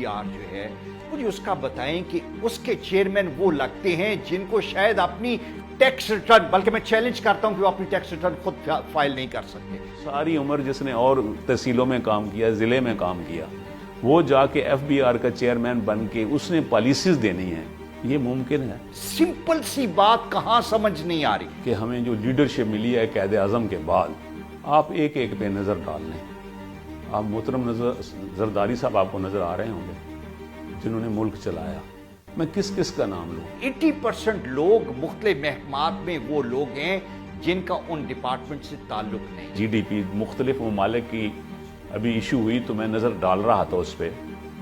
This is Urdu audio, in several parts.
FBR جو ہے مجھے اس کا بتائیں کہ اس کے چیئرمین وہ لگتے ہیں جن کو شاید اپنی ٹیکس ریٹرن، بلکہ میں چیلنج کرتا ہوں کہ وہ اپنی ٹیکس ریٹرن خود فائل نہیں کر سکتے. ساری عمر جس نے اور تحصیلوں میں کام کیا، ضلع میں کام کیا، وہ جا کے FBR کا چیئرمین بن کے اس نے پالیسیز دینی ہیں. یہ ممکن ہے؟ سمپل سی بات کہاں سمجھ نہیں آ رہی کہ ہمیں جو لیڈرشپ ملی ہے قائد اعظم کے بعد، آپ ایک ایک پہ نظر ڈال لیں. آپ محترم زرداری صاحب آپ کو نظر آ رہے ہوں گے جنہوں نے ملک چلایا. میں کس کس کا نام لوں؟ 80% لوگ مختلف محکمات میں وہ لوگ ہیں جن کا ان ڈپارٹمنٹ سے تعلق نہیں. GDP مختلف ممالک کی ابھی ایشو ہوئی تو میں نظر ڈال رہا تھا اس پہ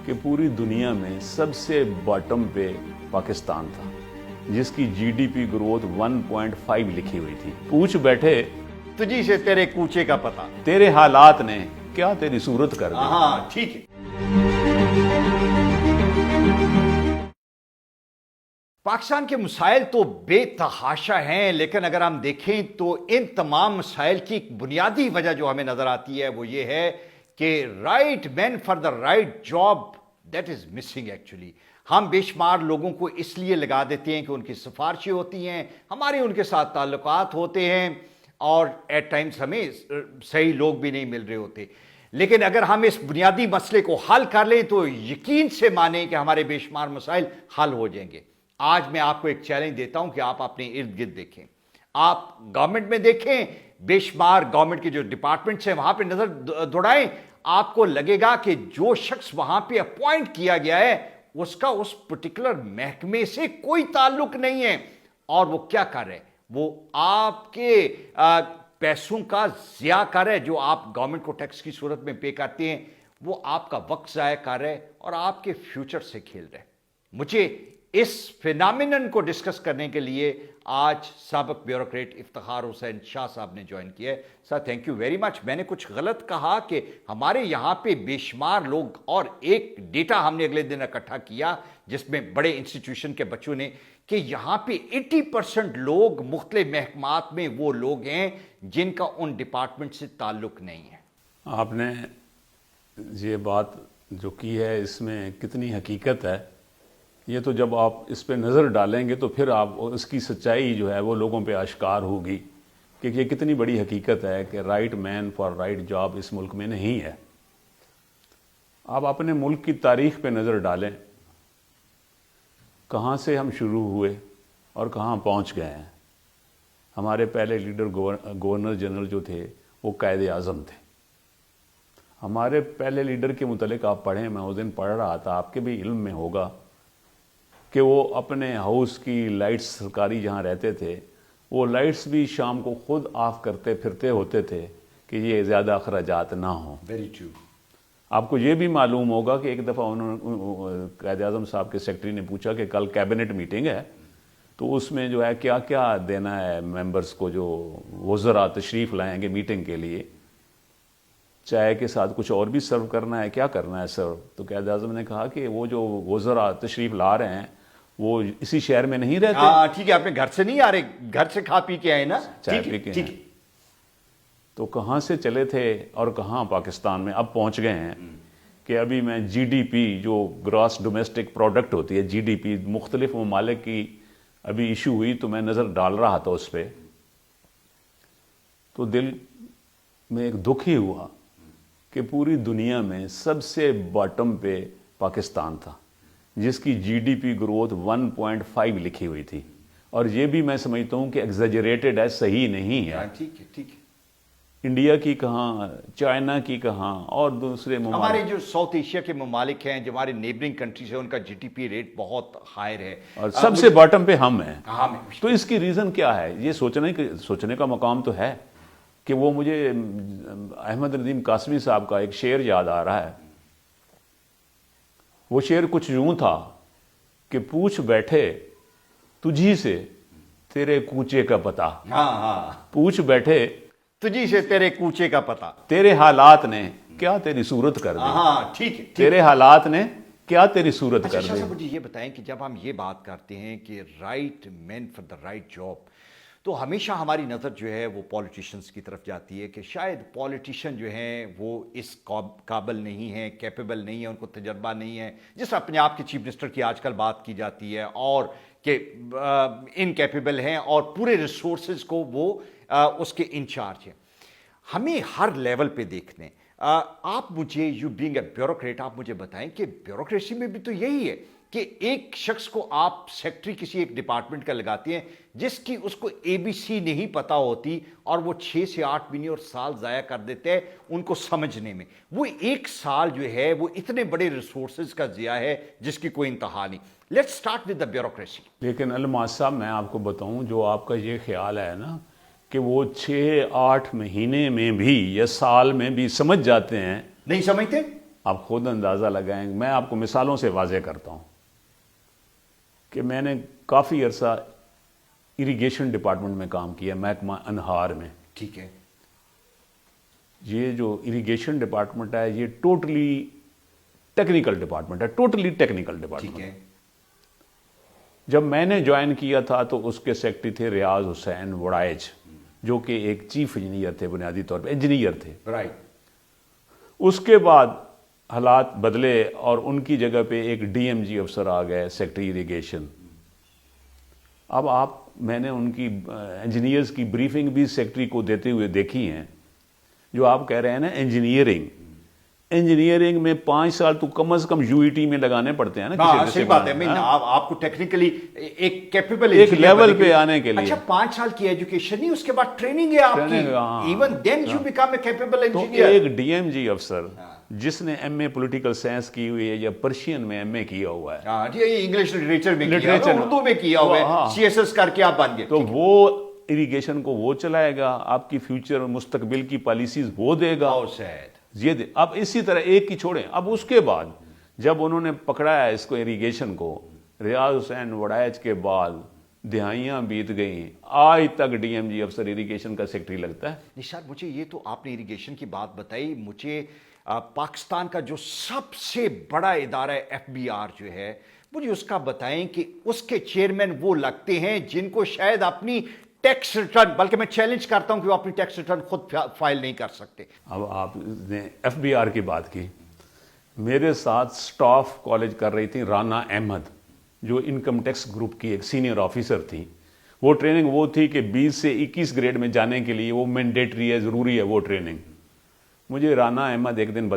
کہ پوری دنیا میں سب سے باٹم پہ پاکستان تھا، جس کی GDP گروتھ 1.5 لکھی ہوئی تھی. پوچھ بیٹھے تجھی سے تیرے کوچے کا پتہ، تیرے حالات نے کیا تیری صورت کر دی. ہاں ٹھیک ہے. پاکستان کے مسائل تو بے تحاشا ہیں، لیکن اگر ہم دیکھیں تو ان تمام مسائل کی ایک بنیادی وجہ جو ہمیں نظر آتی ہے وہ یہ ہے کہ right man for the right job that is missing. Actually ہم بے شمار لوگوں کو اس لیے لگا دیتے ہیں کہ ان کی سفارشیں ہوتی ہیں، ہمارے ان کے ساتھ تعلقات ہوتے ہیں، اور ایٹ ٹائمز ہمیں صحیح لوگ بھی نہیں مل رہے ہوتے. لیکن اگر ہم اس بنیادی مسئلے کو حل کر لیں تو یقین سے مانیں کہ ہمارے بے شمار مسائل حل ہو جائیں گے. آج میں آپ کو ایک چیلنج دیتا ہوں کہ آپ اپنے ارد گرد دیکھیں، آپ گورنمنٹ میں دیکھیں، بے شمار گورنمنٹ کے جو ڈپارٹمنٹس ہیں وہاں پہ نظر دوڑائیں. آپ کو لگے گا کہ جو شخص وہاں پہ اپوائنٹ کیا گیا ہے اس کا اس پرٹیکولر محکمے سے کوئی تعلق نہیں ہے، اور وہ کیا کر رہے ہیں؟ وہ آپ کے پیسوں کا ضیاع کر رہے ہیں جو آپ گورنمنٹ کو ٹیکس کی صورت میں پے کرتے ہیں. وہ آپ کا وقت ضائع کر رہے ہیں اور آپ کے فیوچر سے کھیل رہے ہیں. مجھے اس فینامینن کو ڈسکس کرنے کے لیے آج سابق بیوروکریٹ افتخار حسین شاہ صاحب نے جوائن کیا ہے. Sir thank you very much. میں نے کچھ غلط کہا کہ ہمارے یہاں پہ بے شمار لوگ، اور ایک ڈیٹا ہم نے اگلے دن اکٹھا کیا جس میں بڑے انسٹیٹیوشن کے بچوں نے، کہ یہاں پہ 80% لوگ مختلف محکمات میں وہ لوگ ہیں جن کا ان ڈپارٹمنٹ سے تعلق نہیں ہے. آپ نے یہ بات جو کی ہے اس میں کتنی حقیقت ہے، یہ تو جب آپ اس پہ نظر ڈالیں گے تو پھر آپ اس کی سچائی جو ہے وہ لوگوں پہ آشکار ہوگی کہ یہ کتنی بڑی حقیقت ہے کہ right man for right job اس ملک میں نہیں ہے. آپ اپنے ملک کی تاریخ پہ نظر ڈالیں، کہاں سے ہم شروع ہوئے اور کہاں پہنچ گئے ہیں. ہمارے پہلے لیڈر گورنر جنرل جو تھے وہ قائد اعظم تھے. ہمارے پہلے لیڈر کے متعلق آپ پڑھیں، میں اس دن پڑھ رہا تھا، آپ کے بھی علم میں ہوگا کہ وہ اپنے ہاؤس کی لائٹس سرکاری جہاں رہتے تھے وہ لائٹس بھی شام کو خود آف کرتے پھرتے ہوتے تھے کہ یہ زیادہ اخراجات نہ ہوں. Very true. آپ کو یہ بھی معلوم ہوگا کہ ایک دفعہ قائد اعظم صاحب کے سیکرٹری نے پوچھا کہ کل کیبنٹ میٹنگ ہے تو اس میں جو ہے کیا کیا دینا ہے ممبرز کو، جو وزراء تشریف لائیں گے میٹنگ کے لیے، چائے کے ساتھ کچھ اور بھی سرو کرنا ہے، کیا کرنا ہے سر؟ تو قائد اعظم نے کہا کہ وہ جو وزراء تشریف لا رہے ہیں وہ اسی شہر میں نہیں رہتے. ہاں ٹھیک ہے، آپ نے گھر سے نہیں آ رہے، گھر سے کھا پی کے آئے نا. چائے پی کے ہیں. تو کہاں سے چلے تھے اور کہاں پاکستان میں اب پہنچ گئے ہیں کہ ابھی میں GDP جو گراس ڈومیسٹک پروڈکٹ ہوتی ہے GDP مختلف ممالک کی ابھی ایشو ہوئی تو میں نظر ڈال رہا تھا اس پہ، تو دل میں ایک دکھ ہی ہوا کہ پوری دنیا میں سب سے باٹم پہ پاکستان تھا جس کی GDP گروتھ 1.5 لکھی ہوئی تھی. اور یہ بھی میں سمجھتا ہوں کہ ایگزیجریٹڈ ہے، صحیح نہیں ہے. ٹھیک ہے ٹھیک ہے. انڈیا کی کہاں، چائنا کی کہاں، اور دوسرے ممالک، ہمارے جو ساؤتھ ایشیا کے ممالک ہیں جو ہمارے نیبرنگ کنٹریز ہیں ان کا GDP ریٹ بہت ہائر ہے، اور سب سے باٹم پہ ہم ہیں. ہاں. تو اس کی ریزن کیا ہے؟ یہ سوچنے کا مقام تو ہے کہ وہ مجھے احمد ندیم قاسمی صاحب کا ایک شعر یاد آ رہا ہے. وہ شعر کچھ یوں تھا کہ پوچھ بیٹھے تجھی سے تیرے کوچے کا پتہ. ہاں. پوچھ بیٹھے تجھی سے تیرے کوچے کا پتہ، تیرے حالات نے کیا تیری صورت کر دی. ہاں ٹھیک ہے. تیرے حالات نے کیا تیری صورت کر اچھا دی. مجھے یہ بتائیں کہ جب ہم یہ بات کرتے ہیں کہ right man for the right job, تو ہمیشہ ہماری نظر جو ہے وہ پولیٹیشنز کی طرف جاتی ہے کہ شاید پولیٹیشین جو ہیں وہ اس قابل نہیں ہیں، کیپیبل نہیں ہیں، ان کو تجربہ نہیں ہے، جس طرح اپنے آپ کے چیف منسٹر کی آج کل بات کی جاتی ہے، اور کہ انکیپیبل ہیں اور پورے ریسورسز کو وہ اس کے انچارج ہیں۔ ہمیں ہر لیول پہ دیکھنے، آپ مجھے یو بینگ اے بیوروکریٹ آپ مجھے بتائیں کہ بیوروکریسی میں بھی تو یہی ہے کہ ایک شخص کو آپ سیکٹری کسی ایک ڈپارٹمنٹ کا لگاتے ہیں جس کی اس کو اے بی سی نہیں پتا ہوتی، اور وہ 6 سے 8 مہینے اور سال ضائع کر دیتے ہیں ان کو سمجھنے میں۔ وہ ایک سال جو ہے وہ اتنے بڑے ریسورسز کا ضیاع ہے جس کی کوئی انتہا نہیں۔ Let's start with the bureaucracy. لیکن الماس صاحب میں آپ کو بتاؤں، جو آپ کا یہ خیال ہے نا کہ وہ 6-8 مہینے میں بھی یا سال میں بھی سمجھ جاتے ہیں، نہیں سمجھتے؟ آپ خود اندازہ لگائیں۔ میں آپ کو مثالوں سے واضح کرتا ہوں کہ میں نے کافی عرصہ اریگیشن ڈپارٹمنٹ میں کام کیا، محکمہ انہار میں۔ ٹھیک ہے۔ یہ جو اریگیشن ڈپارٹمنٹ ہے یہ ٹوٹلی ٹیکنیکل ڈپارٹمنٹ ہے، ٹوٹلی ٹیکنیکل ٹھیک ڈپارٹمنٹ ہے۔ ہے۔ جب میں نے جوائن کیا تھا تو اس کے سیکرٹری تھے ریاض حسین وڑائچ، جو کہ ایک چیف انجینئر تھے، بنیادی طور پہ انجینئر تھے۔ رائٹ۔ اس کے بعد حالات بدلے اور ان کی جگہ پہ ایک ڈی ایم جی افسر آ گئے، سیکرٹری اریگیشن۔ اب میں نے ان کی انجینئرز کی بریفنگ بھی سیکرٹری کو دیتے ہوئے دیکھی ہیں۔ جو آپ کہہ رہے ہیں نا انجینئرنگ میں 5 سال تو کم از کم یو ای ٹی میں لگانے پڑتے ہیں نا، صحیح بات ہے۔ آپ کو ٹیکنیکلی ایک کیپیبل ایک لیول پہ آنے کے لیے، اچھا 5 سال کی ایجوکیشن نہیں، اس کے بعد ٹریننگ ہے آپ کی، even then you become a capable engineer. ایک ڈی ایم جی افسر جس نے ایم اے پولیٹیکل سائنس کی ہوئی ہے یا پرشین میں ایم اے کیا ہوا ہے، انگلش لٹریچر میں کیا ہوا ہے، اردو میں کیا ہوا ہے، سی ایس ایس کر کے آپ بن گئے، تو وہ اریگیشن کو وہ چلائے گا، آپ کی فیوچر مستقبل کی پالیسیز وہ دے گا۔ اب اسی طرح ایک کی چھوڑیں، اب اس کے بعد جب انہوں نے پکڑا ہے اس کو اریگیشن کو، ریاض حسین وڑائچ کے بعد دہائیاں بیت گئیں، آج تک ڈی ایم جی افسر اریگیشن کا سیکرٹری لگتا ہے۔ نشاد مجھے یہ تو آپ نے اریگیشن کی بات بتائی، مجھے پاکستان کا جو سب سے بڑا ادارہ ایف بی آر جو ہے، مجھے اس کا بتائیں کہ اس کے چیئرمین وہ لگتے ہیں جن کو شاید اپنی ٹیکس ریٹرن، بلکہ میں چیلنج کرتا ہوں کہ وہ اپنی ٹیکس ریٹرن خود فائل نہیں کر سکتے۔ اب آپ نے ایف بی آر کی بات کی، میرے ساتھ سٹاف کالج کر رہی تھی رانا احمد، جو انکم ٹیکس گروپ کی ایک سینئر آفیسر تھی۔ وہ ٹریننگ وہ تھی کہ 20 سے 21 گریڈ میں جانے کے لیے وہ مینڈیٹری ہے، ضروری ہے وہ ٹریننگ۔ مجھے رانا احمد ایک دن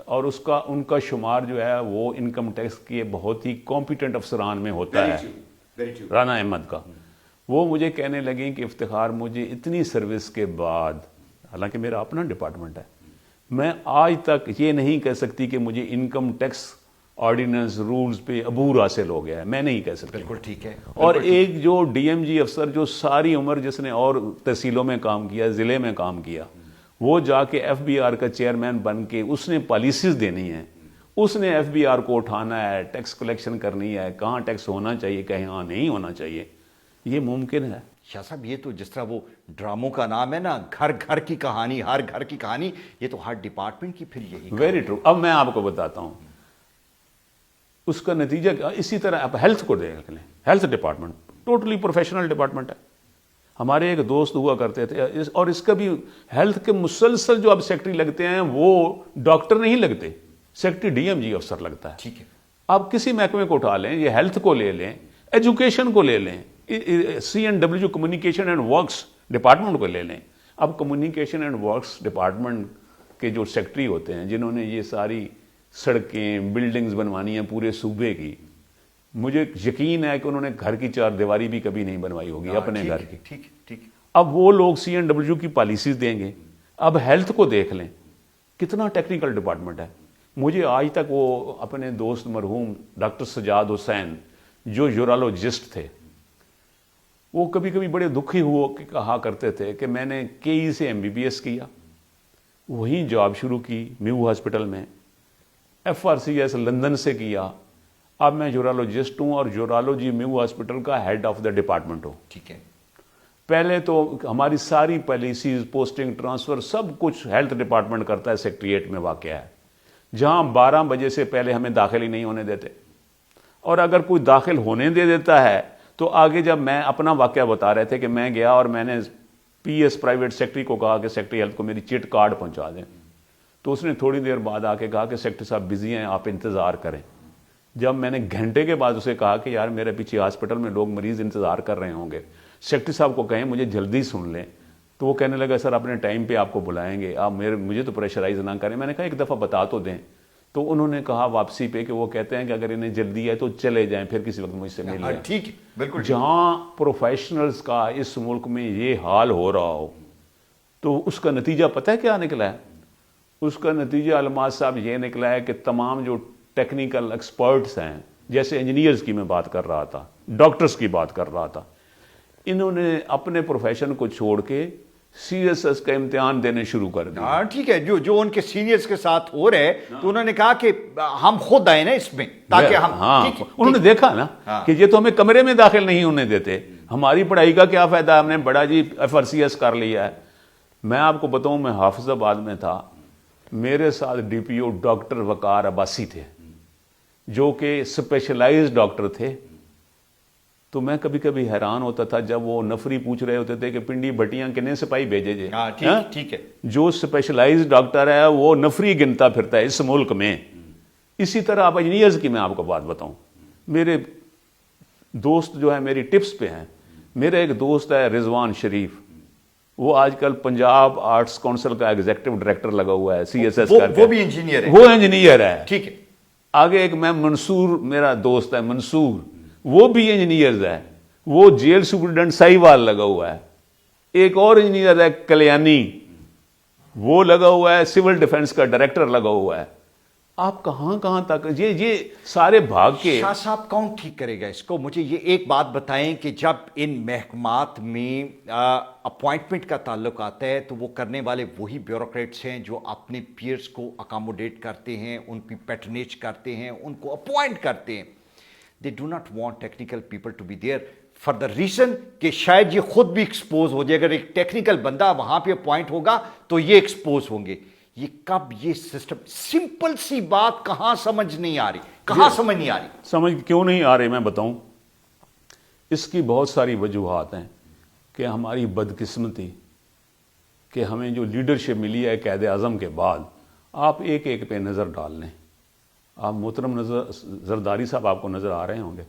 اور ان کا شمار جو ہے وہ انکم ٹیکس کے بہت ہی کمپیٹنٹ افسران میں ہوتا ہے، رانا احمد کا۔ وہ مجھے کہنے لگیں کہ افتخار، مجھے اتنی سروس کے بعد، حالانکہ میرا اپنا ڈپارٹمنٹ ہے، میں آج تک یہ نہیں کہہ سکتی کہ مجھے انکم ٹیکس آرڈیننس رولز پہ عبور حاصل ہو گیا ہے، میں نہیں کہہ سکتی۔ بالکل ٹھیک ہے۔ اور ایک جو ڈی ایم جی افسر جو ساری عمر جس نے اور تحصیلوں میں کام کیا، ضلع میں کام کیا، وہ جا کے ایف بی آر کا چیئرمین بن کے اس نے پالیسیز دینی ہیں، اس نے ایف بی آر کو اٹھانا ہے، ٹیکس کلیکشن کرنی ہے، کہاں ٹیکس ہونا چاہیے کہاں نہیں ہونا چاہیے، یہ ممکن ہے۔ شاہ صاحب یہ تو جس طرح وہ ڈراموں کا نام ہے نا، گھر گھر کی کہانی، ہر گھر کی کہانی، یہ تو ہر ڈپارٹمنٹ کی پھر یہی۔ Very true. اب میں آپ کو بتاتا ہوں اس کا نتیجہ کیا۔ اسی طرح آپ ہیلتھ کو دیکھ لیں، health department totally professional department ہے۔ ہمارے ایک دوست ہوا کرتے تھے، اور اس کا بھی ہیلتھ کے مسلسل جو اب سیکرٹری لگتے ہیں وہ ڈاکٹر نہیں لگتے، سیکرٹری ڈی ایم جی افسر لگتا ہے۔ ٹھیک ہے۔ آپ کسی محکمے کو اٹھا لیں، یہ ہیلتھ کو لے لیں، ایجوکیشن کو لے لیں، C and W communication and works department کو لے لیں۔ اب کمیونیکیشن اینڈ ورکس ڈپارٹمنٹ کے جو سیکرٹری ہوتے ہیں، جنہوں نے یہ ساری سڑکیں بلڈنگز بنوانی ہیں پورے صوبے کی، مجھے یقین ہے کہ انہوں نے گھر کی 4 دیواری بھی کبھی نہیں بنوائی ہوگی اپنے گھر کی۔ ٹھیک ٹھیک۔ اب وہ لوگ سی اینڈ ڈبلیو کی پالیسیز دیں گے۔ اب ہیلتھ کو دیکھ لیں، کتنا ٹیکنیکل ڈپارٹمنٹ ہے۔ مجھے آج تک وہ اپنے دوست مرحوم ڈاکٹر سجاد حسین جو یورالوجسٹ تھے، وہ کبھی کبھی بڑے دکھی ہوئے کہا کرتے تھے کہ میں نے کے ای سے ایم بی بی ایس کیا، وہیں جاب شروع کی میو ہاسپٹل میں، F R C S London سے کیا، اب میں یورالوجسٹ ہوں اور یورالوجی میو ہاسپٹل کا ہیڈ آف دا ڈپارٹمنٹ ہوں۔ ٹھیک ہے۔ پہلے تو ہماری ساری پالیسیز، پوسٹنگ، ٹرانسفر سب کچھ ہیلتھ ڈپارٹمنٹ کرتا ہے، سیکریٹریٹ میں واقع ہے، جہاں 12 بجے سے پہلے ہمیں داخل ہی نہیں ہونے دیتے، اور اگر کوئی داخل ہونے دے دیتا ہے تو آگے جب میں اپنا واقعہ بتا رہے تھے کہ میں گیا اور میں نے پی ایس پرائیویٹ سیکٹری کو کہا کہ سیکٹری ہیلتھ کو میری چٹ کارڈ پہنچا دیں، تو اس نے تھوڑی دیر بعد آ کے کہا کہ سیکٹری صاحب بزی ہیں، آپ انتظار کریں۔ جب میں نے گھنٹے کے بعد اسے کہا کہ یار میرے پیچھے ہاسپٹل میں لوگ مریض انتظار کر رہے ہوں گے، سیکٹری صاحب کو کہیں مجھے جلدی سن لیں، تو وہ کہنے لگا سر اپنے ٹائم پہ آپ کو بلائیں گے، آپ مجھے تو پریشرائز نہ کریں۔ میں نے کہا ایک دفعہ بتا تو دیں۔ تو انہوں نے کہا واپسی پہ کہ وہ کہتے ہیں کہ اگر انہیں جلدی ہے تو چلے جائیں، پھر کسی وقت مجھ سے مل لیں۔ ٹھیک ہے، بالکل۔ جہاں پروفیشنلز کا اس ملک میں یہ حال ہو رہا ہو تو اس کا نتیجہ پتہ ہے کیا نکلا ہے؟ اس کا نتیجہ الماس صاحب یہ نکلا ہے کہ تمام جو ٹیکنیکل ایکسپرٹس ہیں، جیسے انجینئرز کی میں بات کر رہا تھا، ڈاکٹرز کی بات کر رہا تھا، انہوں نے اپنے پروفیشن کو چھوڑ کے سی ایس ایس کا امتحان دینے شروع کر دیا۔ ہاں ٹھیک ہے، جو ان کے سینئرز کے ساتھ ہو رہے تو انہوں نے کہا کہ ہم خود آئے نا اس میں، تاکہ ہم انہوں نے دیکھا نا کہ یہ تو ہمیں کمرے میں داخل نہیں ہونے دیتے، ہماری پڑھائی کا کیا فائدہ، ہم نے بڑا جی ایف آر سی ایس کر لیا ہے۔ میں آپ کو بتاؤں، میں حافظ آباد میں تھا، میرے ساتھ ڈی پی او ڈاکٹر وقار عباسی تھے جو کہ اسپیشلائزڈ ڈاکٹر تھے۔ تو میں کبھی کبھی حیران ہوتا تھا جب وہ نفری پوچھ رہے ہوتے تھے کہ پنڈی بٹیاں کنے سپاہی بھیجے جے۔ ٹھیک ہے، جو اسپیشلائزڈ ڈاکٹر ہے وہ نفری گنتا پھرتا ہے اس ملک میں۔ اسی طرح آپ انجینئرز کی میں آپ کو بات بتاؤں، میرے دوست جو ہے میری ٹپس پہ ہیں، میرا ایک دوست ہے رضوان شریف، وہ آج کل پنجاب آرٹس کونسل کا ایگزیکٹو ڈائریکٹر لگا ہوا ہے، سی ایس ایس کر کے، وہ بھی انجینئر ہے۔ وہ انجینئر ہے۔ ٹھیک ہے، آگے ایک میں منصور میرا دوست ہے منصور، وہ بھی انجینئرز ہے، وہ جیل سپرڈنٹ ساہیوال لگا ہوا ہے۔ ایک اور انجینئر ہے کلیانی، وہ لگا ہوا ہے سول ڈیفنس کا ڈائریکٹر لگا ہوا ہے۔ آپ کہاں کہاں تک یہ سارے بھاگ کے۔ شاہ صاحب کون ٹھیک کرے گا اس کو؟ مجھے یہ ایک بات بتائیں کہ جب ان محکمات میں اپوائنٹمنٹ کا تعلق آتا ہے تو وہ کرنے والے وہی بیوروکریٹس ہیں جو اپنے پیئرز کو اکاموڈیٹ کرتے ہیں، ان کی پیٹرنیج کرتے ہیں، ان کو اپوائنٹ کرتے ہیں۔ They do not want technical people to be there for the reason کہ شاید یہ خود بھی ایکسپوز ہو جائے۔ اگر ایک ٹیکنیکل بندہ وہاں پہ اپوائنٹ ہوگا تو یہ ایکسپوز ہوں گے۔ یہ کب یہ سسٹم، سمپل سی بات کہاں سمجھ نہیں آ رہی، کہاں سمجھ نہیں آ رہی؟ سمجھ کیوں نہیں آ رہی میں بتاؤں، اس کی بہت ساری وجوہات ہیں کہ ہماری بدقسمتی کہ ہمیں جو لیڈرشپ ملی ہے قائد اعظم کے بعد، آپ ایک ایک پہ نظر ڈال لیں۔ آپ محترم زرداری صاحب آپ کو نظر آ رہے ہوں گے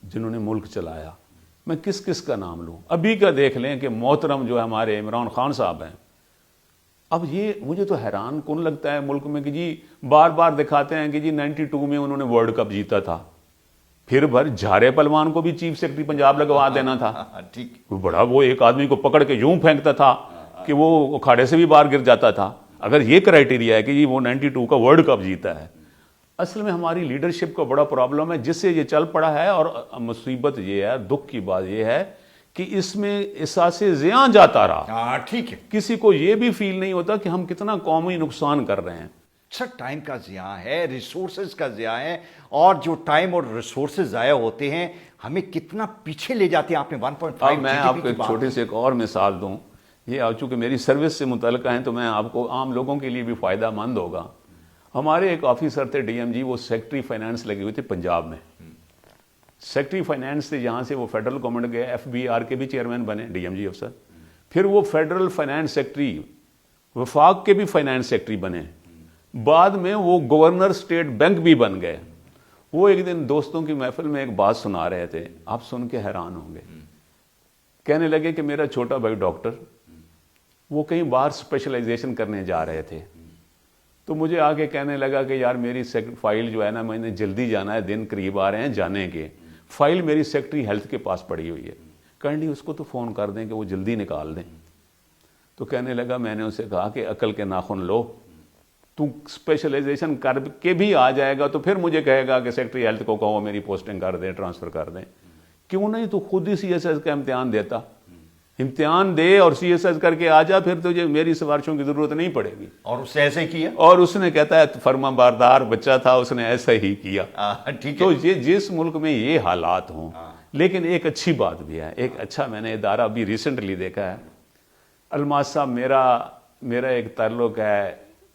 جنہوں نے ملک چلایا، میں کس کس کا نام لوں؟ ابھی کا دیکھ لیں کہ محترم جو ہے ہمارے عمران خان صاحب ہیں۔ اب یہ مجھے تو حیران کن لگتا ہے ملک میں کہ جی بار بار دکھاتے ہیں کہ جی 92 میں انہوں نے ورلڈ کپ جیتا تھا، پھر بھر جھارے پلوان کو بھی چیف سیکرٹری پنجاب لگوا دینا تھا۔ ٹھیک، بڑا وہ ایک آدمی کو پکڑ کے یوں پھینکتا تھا کہ وہ کھاڑے سے بھی باہر گر جاتا تھا۔ اگر یہ کرائیٹیریا ہے کہ جی وہ 92 کا ورلڈ کپ جیتا ہے، اصل میں ہماری لیڈرشپ کا بڑا پرابلم ہے جس سے یہ چل پڑا ہے۔ اور مصیبت یہ ہے، دکھ کی بات یہ ہے کہ اس میں احساس زیاں جاتا رہا۔ ٹھیک ہے، کسی کو یہ بھی فیل نہیں ہوتا کہ ہم کتنا قومی نقصان کر رہے ہیں۔ سر ٹائم کا ضیاع ہے، ریسورسز کا ضیاع ہے، اور جو ٹائم اور ریسورسز ضائع ہوتے ہیں ہمیں کتنا پیچھے لے جاتے ہیں۔ آپ نے 1.5 اب میں آپ کو ایک چھوٹی سی ایک اور مثال دوں، یہ چونکہ میری سروس سے متعلقہ ہیں تو میں آپ کو عام لوگوں کے لیے بھی فائدہ مند ہوگا۔ ہمارے ایک آفیسر تھے ڈی ایم جی، وہ سیکٹری فائنانس لگے ہوئے تھے پنجاب میں۔ سیکٹری فائنانس سے یہاں سے وہ فیڈرل گورنمنٹ گئے، ایف بی آر کے بھی چیئرمین بنے ڈی ایم جی افسر، پھر وہ فیڈرل فائنانس سیکٹری، وفاق کے بھی فائنانس سیکٹری بنے، بعد میں وہ گورنر اسٹیٹ بینک بھی بن گئے۔ وہ ایک دن دوستوں کی محفل میں ایک بات سنا رہے تھے، آپ سن کے حیران ہوں گے۔ کہنے لگے کہ میرا چھوٹا بھائی ڈاکٹر، وہ کہیں باہر اسپیشلائزیشن کرنے جا رہے تھے، تو مجھے آگے کہنے لگا کہ یار میری فائل جو ہے نا، میں نے جلدی جانا ہے، دن قریب آ رہے ہیں جانے کے، فائل میری سیکٹری ہیلتھ کے پاس پڑی ہوئی ہے، کائنڈلی اس کو تو فون کر دیں کہ وہ جلدی نکال دیں۔ تو کہنے لگا، میں نے اسے کہا کہ عقل کے ناخن لو، تو اسپیشلائزیشن کر کے بھی آ جائے گا تو پھر مجھے کہے گا کہ سیکٹری ہیلتھ کو کہو میری پوسٹنگ کر دیں، ٹرانسفر کر دیں۔ کیوں نہیں تو خود ہی سی ایس ایس کا امتحان دیتا، امتحان دے اور سی ایس ایس کر کے آ جا، پھر تجھے میری سفارشوں کی ضرورت نہیں پڑے گی۔ اور اس نے ایسے ہی کیا، اور اس نے کہتا ہے فرما بردار بچہ تھا، اس نے ایسا ہی کیا۔ تو یہ جس ملک میں یہ حالات ہوں، لیکن ایک اچھی بات بھی ہے، ایک اچھا میں نے ادارہ بھی ریسنٹلی دیکھا ہے۔ الماس صاحب، میرا ایک تعلق ہے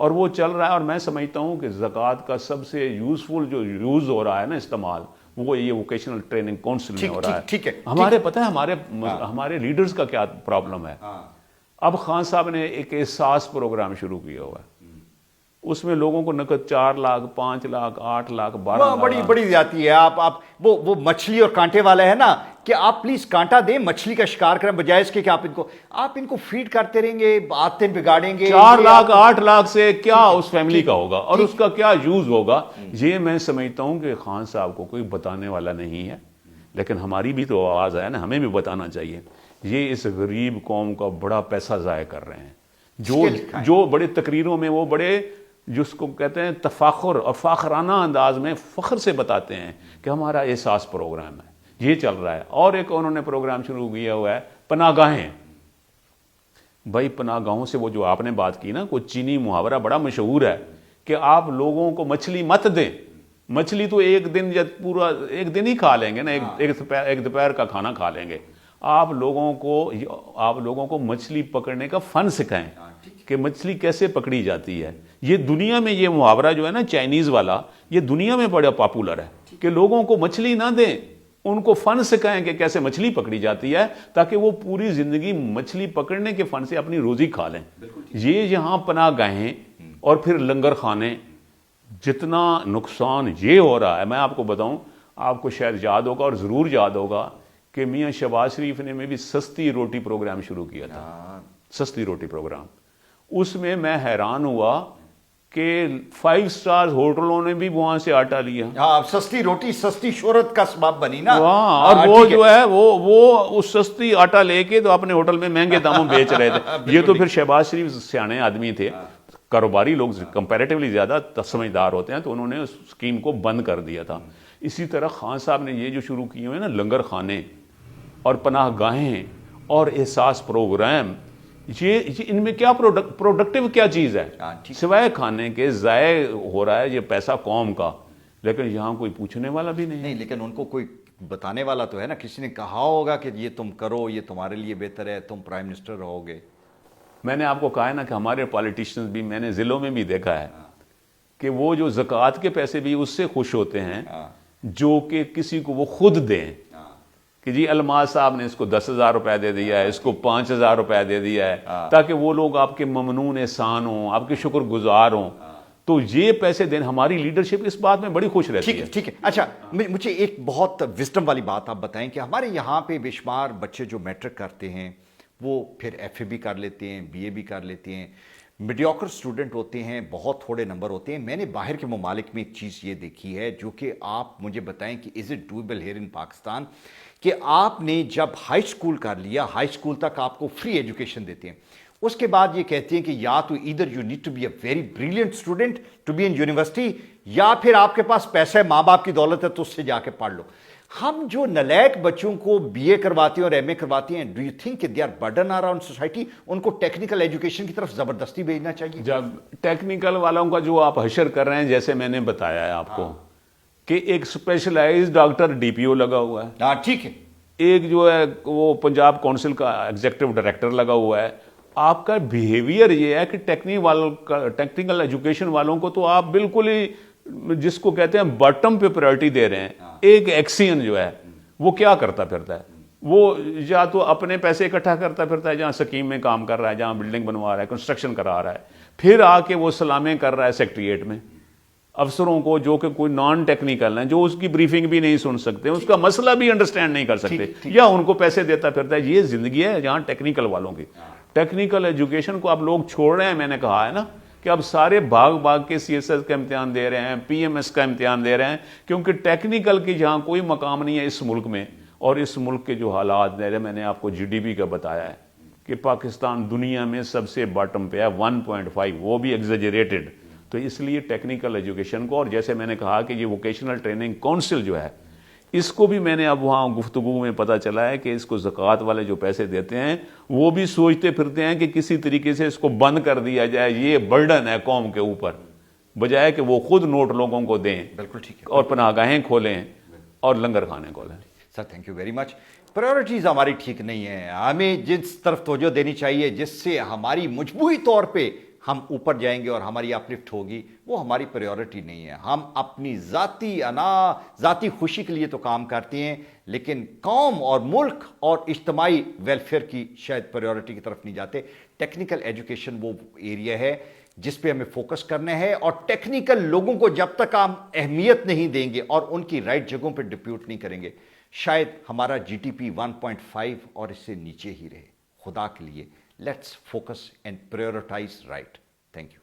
اور وہ چل رہا ہے. اور میں سمجھتا ہوں کہ زکوٰۃ کا سب سے یوزفل جو یوز ہو رہا ہے نا استعمال, وہ یہ ووکیشنل ٹریننگ کونسل میں ہو رہا ہے. ٹھیک ہے. ہمارے پتہ ہے ہمارے لیڈرز کا کیا پرابلم ہے. اب خان صاحب نے ایک احساس پروگرام شروع کیا ہوا ہے, اس میں لوگوں کو نقد 4 لاکھ 5 لاکھ 8 لاکھ 12 لاکھ. بڑی زیادتی ہے. آپ وہ مچھلی اور کانٹے والا ہے نا, کہ آپ پلیز کانٹا دیں, مچھلی کا شکار کریں, بجائے اس کے کہ آپ ان کو فیڈ کرتے رہیں گے, آتے بگاڑیں گے. 4 لاکھ 8 لاکھ سے کیا اس فیملی کا ہوگا اور اس کا کیا یوز ہوگا. یہ میں سمجھتا ہوں کہ خان صاحب کو کوئی بتانے والا نہیں ہے, لیکن ہماری بھی تو آواز ہے نا, ہمیں بھی بتانا چاہیے. یہ اس غریب قوم کا بڑا پیسہ ضائع کر رہے ہیں. جو بڑے تقریروں میں وہ بڑے جس کو کہتے ہیں تفاخر اور فاخرانہ انداز میں فخر سے بتاتے ہیں کہ ہمارا احساس پروگرام ہے, یہ چل رہا ہے. اور ایک انہوں نے پروگرام شروع کیا ہوا ہے پناہ گاہیں. بھائی پناہ گاہوں سے وہ جو آپ نے بات کی نا, کوئی چینی محاورہ بڑا مشہور ہے کہ آپ لوگوں کو مچھلی مت دیں. مچھلی تو ایک دن یا پورا ایک دن ہی کھا لیں گے نا, ایک دوپہر کا کھانا کھا لیں گے. آپ لوگوں کو مچھلی پکڑنے کا فن سکھائیں کہ مچھلی کیسے پکڑی جاتی ہے. یہ دنیا میں یہ محاورہ جو ہے نا چائنیز والا, یہ دنیا میں بڑا پاپولر ہے کہ لوگوں کو مچھلی نہ دیں, ان کو فن سکھائیں کہ کیسے مچھلی پکڑی جاتی ہے, تاکہ وہ پوری زندگی مچھلی پکڑنے کے فن سے اپنی روزی کھا لیں. یہ یہاں پناہ گاہیں اور پھر لنگر خانے, جتنا نقصان یہ ہو رہا ہے. میں آپ کو بتاؤں, آپ کو شاید یاد ہوگا اور ضرور یاد ہوگا کہ میاں شہباز شریف نے بھی سستی روٹی پروگرام شروع کیا تھا. سستی روٹی پروگرام, اس میں حیران ہوا کہ 5 سٹار ہوٹلوں نے بھی وہاں سے آٹا لیا. سستی روٹی سستی شہرت کا سبب بنی نا. اور وہ جو ہے وہ اس سستی آٹا لے کے تو اپنے ہوٹل میں مہنگے داموں بیچ رہے تھے. یہ تو پھر شہباز شریف سیانے آدمی تھے, کاروباری لوگ کمپیریٹیولی زیادہ سمجھدار ہوتے ہیں, تو انہوں نے اس اسکیم کو بند کر دیا تھا. اسی طرح خان صاحب نے یہ جو شروع کیے ہوئے نا لنگر خانے اور پناہ گاہیں اور احساس پروگرام, یہ ان میں کیا پروڈکٹیو کیا چیز ہے سوائے کھانے کے؟ ضائع ہو رہا ہے یہ پیسہ قوم کا, لیکن یہاں کوئی پوچھنے والا بھی نہیں. لیکن ان کو کوئی بتانے والا تو ہے نا, کسی نے کہا ہوگا کہ یہ تم کرو, یہ تمہارے لیے بہتر ہے, تم پرائم منسٹر رہو گے. میں نے آپ کو کہا ہے نا کہ ہمارے پالیٹیشنز بھی, میں نے ضلعوں میں بھی دیکھا ہے کہ وہ جو زکوٰۃ کے پیسے بھی اس سے خوش ہوتے ہیں جو کہ کسی کو وہ خود دیں, کہ جی الماس صاحب نے اس کو 10,000 روپے دے دیا ہے, اس کو 5,000 روپے دے دیا ہے, تاکہ وہ لوگ آپ کے ممنون احسان ہوں, آپ کے شکر گزار ہوں. تو یہ پیسے دیں. ہماری لیڈرشپ اس بات میں بڑی خوش رہتی ہے. ٹھیک ہے. اچھا, مجھے ایک بہت وزڈم والی بات آپ بتائیں کہ ہمارے یہاں پہ بے شمار بچے جو میٹرک کرتے ہیں وہ پھر ایف اے بھی کر لیتے ہیں, بی اے بھی کر لیتے ہیں, میڈیوکر اسٹوڈنٹ ہوتے ہیں, بہت تھوڑے نمبر ہوتے ہیں. میں نے باہر کے ممالک میں ایک چیز یہ دیکھی ہے جو کہ آپ مجھے بتائیں کہ is it doable here in Pakistan, کہ آپ نے جب ہائی اسکول کر لیا, ہائی اسکول تک آپ کو فری ایجوکیشن دیتے ہیں, اس کے بعد یہ کہتے ہیں کہ یا تو ادھر you need to be a very brilliant student to be in university, یا پھر آپ کے پاس پیسہ ہے, ماں باپ کی دولت ہے, تو اس سے جا کے پڑھ لو. ہم جو نلائق بچوں کو بی اے کرواتے ہیں اور ایم اے کرواتے ہیں, ڈو یو تھنک کہ they are burden around society? ان کو ٹیکنیکل ایجوکیشن کی طرف زبردستی بھیجنا چاہیے. جب ٹیکنیکل والوں کا جو آپ حشر کر رہے ہیں, جیسے میں نے بتایا ہے آپ کو کہ ایک اسپیشلائز ڈاکٹر ڈی پی او لگا ہوا ہے, ٹھیک ہے, ایک جو ہے وہ پنجاب کونسل کا ایگزیکٹو ڈائریکٹر لگا ہوا ہے. آپ کا بیہیویئر یہ ہے کہ ٹیکنیکل ایجوکیشن والوں کو تو آپ بالکل ہی جس کو کہتے ہیں باٹم پہ پرائرٹی دے رہے ہیں. ایک ایکسین جو ہے وہ کیا کرتا پھرتا ہے, وہ یا تو اپنے پیسے اکٹھا کرتا پھرتا ہے, جہاں سکیم میں کام کر رہا ہے, جہاں بلڈنگ بنوا رہا ہے, کنسٹرکشن کرا رہا ہے, پھر آ کے وہ سلامیں کر رہا ہے سیکٹریٹ میں افسروں کو جو کہ کوئی نان ٹیکنیکل ہیں, جو اس کی بریفنگ بھی نہیں سن سکتے, اس کا مسئلہ بھی انڈرسٹینڈ نہیں کر سکتے, یا ان کو پیسے دیتا پھرتا ہے. یہ زندگی ہے جہاں ٹیکنیکل والوں کی. ٹیکنیکل ایجوکیشن کو آپ لوگ چھوڑ رہے ہیں. میں نے کہا ہے نا کہ اب سارے بھاگ کے سی ایس ایس کا امتحان دے رہے ہیں, پی ایم ایس کا امتحان دے رہے ہیں, کیونکہ ٹیکنیکل کی جہاں کوئی مقام نہیں ہے اس ملک میں. اور اس ملک کے جو حالات دے رہے ہیں, میں نے آپ کو جی ڈی پی کا بتایا ہے کہ پاکستان دنیا میں سب سے باٹم پہ ہے, 1.5, وہ بھی ایگزیجریٹڈ. تو اس لیے ٹیکنیکل ایجوکیشن کو, اور جیسے میں نے کہا کہ یہ ووکیشنل ٹریننگ کونسل جو ہے, اس کو بھی میں نے اب وہاں گفتگو میں پتہ چلا ہے کہ اس کو زکوٰۃ والے جو پیسے دیتے ہیں وہ بھی سوچتے پھرتے ہیں کہ کسی طریقے سے اس کو بند کر دیا جائے. یہ برڈن ہے قوم کے اوپر, بجائے کہ وہ خود نوٹ لوگوں کو دیں. بالکل ٹھیک ہے, اور پناہ گاہیں کھولیں اور لنگر خانے کھولیں. Sir thank you very much. Priorities ہماری ٹھیک نہیں ہیں. ہمیں جس طرف توجہ دینی چاہیے جس سے ہماری مجموعی طور پہ ہم اوپر جائیں گے اور ہماری اپلفٹ ہوگی، وہ ہماری پریورٹی نہیں ہے. ہم اپنی ذاتی خوشی کے لیے تو کام کرتے ہیں، لیکن قوم اور ملک اور اجتماعی ویلفیئر کی شاید پریورٹی کی طرف نہیں جاتے. ٹیکنیکل ایجوکیشن وہ ایریا ہے جس پہ ہمیں فوکس کرنا ہے، اور ٹیکنیکل لوگوں کو جب تک ہم اہمیت نہیں دیں گے اور ان کی رائٹ جگہوں پہ ڈپیوٹ نہیں کریں گے، شاید ہمارا جی ٹی پی 1.5 اور اس سے نیچے ہی رہے. خدا کے لیے let's focus and prioritise right. Thank you.